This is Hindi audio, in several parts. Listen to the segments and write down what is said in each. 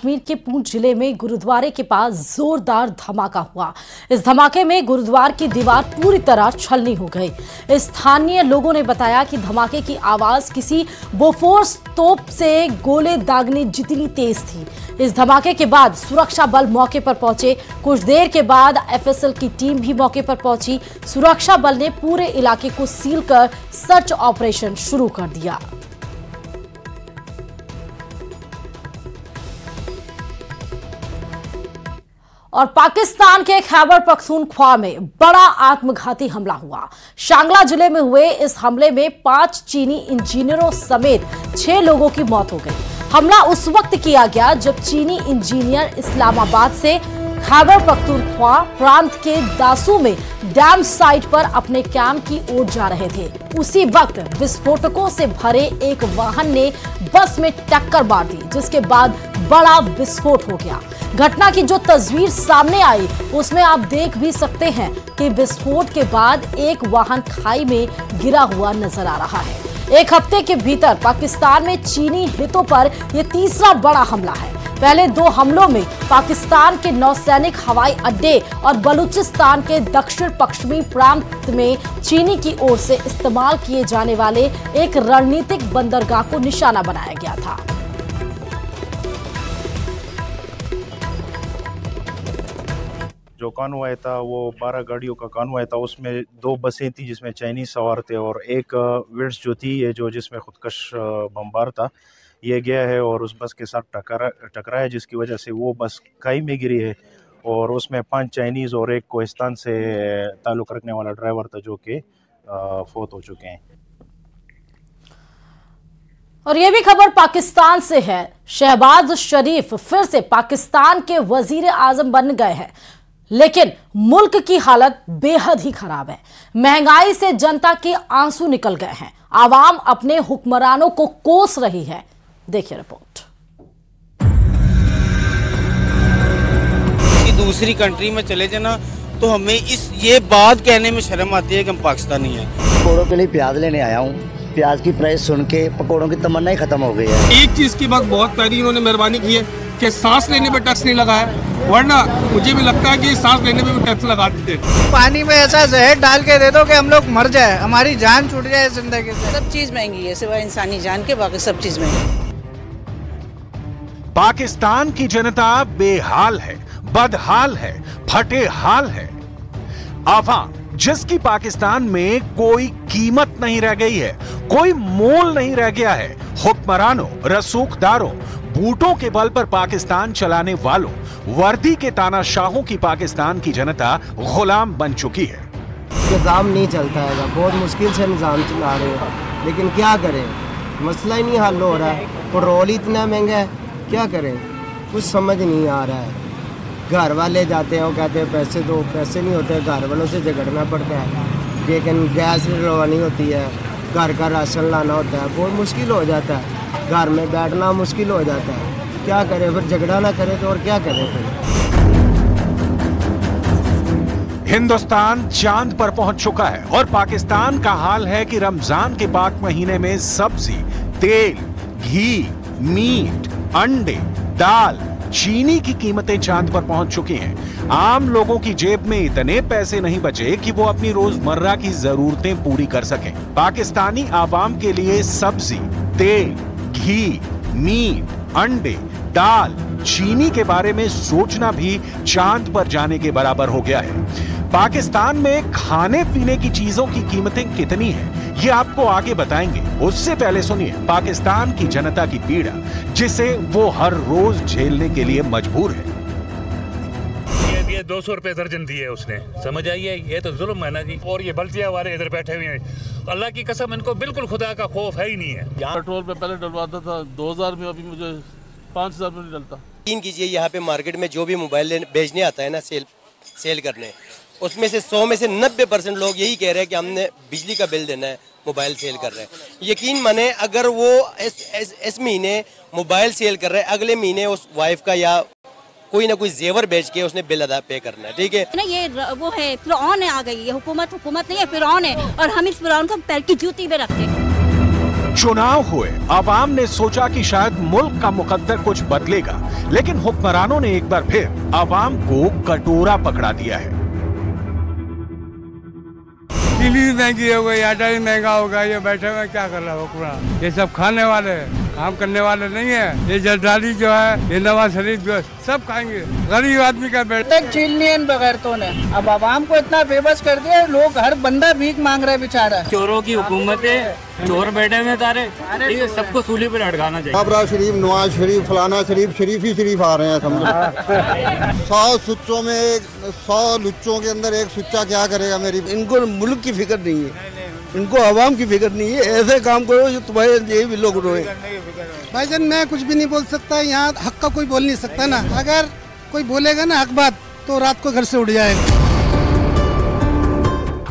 कश्मीर के पूंछ जिले में गुरुद्वारे के पास जोरदार धमाका हुआ। इस धमाके में गुरुद्वार की दीवार पूरी तरह छलनी हो गई। स्थानीय लोगों ने बताया कि धमाके की आवाज किसी बोफोर्स तोप से गोले दागने जितनी तेज थी। इस धमाके के बाद सुरक्षा बल मौके पर पहुंचे। कुछ देर के बाद एफएसएल की टीम भी मौके पर पहुंची। सुरक्षा बल ने पूरे इलाके को सील कर सर्च ऑपरेशन शुरू कर दिया। और पाकिस्तान के खैबर पख्तूनख्वा में बड़ा आत्मघाती हमला हुआ। शांगला जिले में हुए इस हमले में 5 चीनी इंजीनियरों समेत 6 लोगों की मौत हो गई। हमला उस वक्त किया गया जब चीनी इंजीनियर इस्लामाबाद से खैबर पख्तूनख्वा प्रांत के दासू में डैम साइट पर अपने कैंप की ओर जा रहे थे। उसी वक्त विस्फोटकों से भरे एक वाहन ने बस में टक्कर मार दी, जिसके बाद बड़ा विस्फोट हो गया। घटना की जो तस्वीर सामने आई उसमें आप देख भी सकते हैं कि विस्फोट के बाद एक वाहन खाई में गिरा हुआ नजर आ रहा है। एक हफ्ते के भीतर पाकिस्तान में चीनी हितों पर यह तीसरा बड़ा हमला है। पहले 2 हमलों में पाकिस्तान के नौसैनिक हवाई अड्डे और बलूचिस्तान के दक्षिण पश्चिमी प्रांत में चीनी की ओर से इस्तेमाल किए जाने वाले एक रणनीतिक बंदरगाह को निशाना बनाया गया था। जो कॉन्वॉय था वो 12 गाड़ियों का कॉन्वॉय था। उसमें 2 बसें थी जिसमें चाइनीज सवार थे और एक विड्स जो थी ये जो जिसमें खुदकश बमबार था ये गया है और उस बस के साथ टकराया, जिसकी वजह से वो बस खाई में गिरी है और उसमें 5 चाइनीज और एक कोहिस्तान से ताल्लुक़ रखने वाला ड्राइवर था जो कि फौत हो चुके हैं। और ये भी खबर पाकिस्तान से है। शहबाज शरीफ फिर से पाकिस्तान के वजीर आजम बन गए हैं, लेकिन मुल्क की हालत बेहद ही खराब है। महंगाई से जनता के आंसू निकल गए हैं। आवाम अपने हुक्मरानों को कोस रही है। देखिए रिपोर्ट। किसी दूसरी कंट्री में चले जाना तो हमें ये बात कहने में शर्म आती है कि हम पाकिस्तानी हैं। पकौड़ों के लिए प्याज लेने आया हूँ। प्याज की प्राइस सुन के पकौड़ों की तमन्ना ही खत्म हो गई है। एक चीज की बात बहुत प्यारी इन्होंने मेहरबानी की है कि सांस लेने पे टैक्स नहीं लगाया, वरना मुझे भी लगता है कि सांस लेने पे भी टैक्स लगा देते। पानी में ऐसा जहर डाल के दे दो कि हम लोग मर जाए, हमारी जान छूट जाए जिंदगी से। सब चीज महंगी है सिवाय इंसानी जान के, बाकी सब चीज महंगी। पाकिस्तान की जनता बेहाल है, बदहाल है, फटे हाल है। आवाम जिसकी पाकिस्तान में कोई कीमत नहीं रह गई है, कोई मोल नहीं रह गया है। हुक्मरानों, रसूखदारों, बूटों के बल पर पाकिस्तान चलाने वालों, वर्दी के तानाशाहों की पाकिस्तान की जनता गुलाम बन चुकी है। निज़ाम नहीं चलता है, बहुत मुश्किल से निज़ाम चला रहे हैं, लेकिन क्या करें, मसला ही नहीं हल हो रहा है। पेट्रोल इतना महंगा है, क्या करें, कुछ समझ नहीं आ रहा है। घर वाले जाते हैं, वो कहते हैं पैसे दो, पैसे नहीं होते, घर वालों से झगड़ना पड़ता है। लेकिन गैस लगवानी होती है, घर का राशन लाना होता है, बहुत मुश्किल हो जाता है। घर में बैठना मुश्किल हो जाता है, क्या करें, फिर झगड़ा ना करें तो और क्या करें फिर। हिंदुस्तान चांद पर पहुंच चुका है और पाकिस्तान का हाल है कि रमजान के पाक महीने में सब्जी, तेल, घी, मीट, अंडे, दाल, चीनी की कीमतें चांद पर पहुंच चुकी हैं। आम लोगों की जेब में इतने पैसे नहीं बचे कि वो अपनी रोजमर्रा की जरूरतें पूरी कर सकें। पाकिस्तानी आवाम के लिए सब्जी, तेल, घी, मीट, अंडे, दाल, चीनी के बारे में सोचना भी चांद पर जाने के बराबर हो गया है। पाकिस्तान में खाने पीने की चीजों की कीमतें कितनी हैं, ये आपको आगे बताएंगे। उससे पहले सुनिए पाकिस्तान की जनता की पीड़ा, जिसे वो हर रोज झेलने के लिए मजबूर है। ये 200 रुपए दर्जन दिए उसने, समझ आइए, ये तो जुल्म है ना जी। और ये बल्तिया वाले इधर बैठे हुए हैं, अल्लाह की कसम इनको बिल्कुल खुदा का खौफ है ही नहीं है। पेट्रोल पे पहले डलवाता था 2000 में, अभी मुझे 5000 में नहीं डलता। यकीन कीजिए यहाँ पे मार्केट में जो भी मोबाइल बेचने आता है ना, सेल करने, उसमें से 100 में से 90% लोग यही कह रहे हैं कि हमने बिजली का बिल देना है, मोबाइल सेल कर रहे हैं। यकीन माने अगर वो इस महीने मोबाइल सेल कर रहे हैं, अगले महीने उस वाइफ का या कोई ना कोई जेवर बेच के उसने बिल अदा पे करना है, ठीक है ना। ये वो है फिरौन आ गई, ये हुकूमत नहीं है, फिरौन है, और हम इस फिरौन को पैर की जूती में रखते हैं। चुनाव हुए, आवाम ने सोचा कि शायद मुल्क का मुकद्दर कुछ बदलेगा, लेकिन हुक्मरानों ने एक बार फिर आवाम को कटोरा पकड़ा दिया है। चीनी भी महंगी हो गई, आटा भी महंगा हो गया, ये बैठे हुए क्या कर रहा है हुक्मरान? ये सब खाने वाले हैं, काम करने वाले नहीं है। ये जरदारी जो है, ये नवाज शरीफ जो है, सब खाएंगे, गरीब आदमी का बेटा चील नहीं है बगैर तो ने। अब आवाम को इतना बेबस कर दिया, लोग हर बंदा भीख मांग रहा है बेचारा। चोरों की हुकूमत है, चोर बैठे हुए तारे, सबको सूली पर लटकाना चाहिए। बाबरा शरीफ, नवाज शरीफ, फलाना शरीफ, शरीफ ही शरीफ आ रहे हैं समझो। 100 सुच्चों में 100 लुच्चों के अंदर एक सुच्चा क्या करेगा? मेरी इनको मुल्क की फिक्र नहीं है, इनको आवाम की फिक्र नहीं है। ऐसे काम करो जो तुम्हारे लिए भी लोग रोए। भाईजान मैं कुछ भी नहीं बोल सकता, यहाँ हक का कोई बोल नहीं सकता ना। अगर कोई बोलेगा ना हक बात तो रात को घर से उठ जाएगा।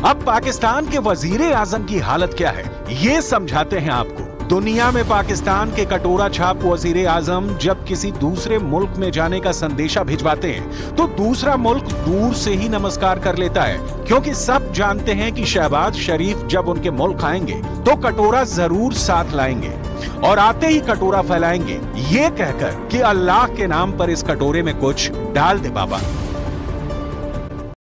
अब पाकिस्तान के वजीर आजम की हालत क्या है, ये समझाते हैं आपको। दुनिया में पाकिस्तान के कटोरा छाप वजीर आजम जब किसी दूसरे मुल्क में जाने का संदेशा भिजवाते हैं तो दूसरा मुल्क दूर से ही नमस्कार कर लेता है, क्योंकि सब जानते हैं कि शहबाज शरीफ जब उनके मुल्क आएंगे तो कटोरा जरूर साथ लाएंगे और आते ही कटोरा फैलाएंगे, ये कहकर कि अल्लाह के नाम पर इस कटोरे में कुछ डाल दे बाबा।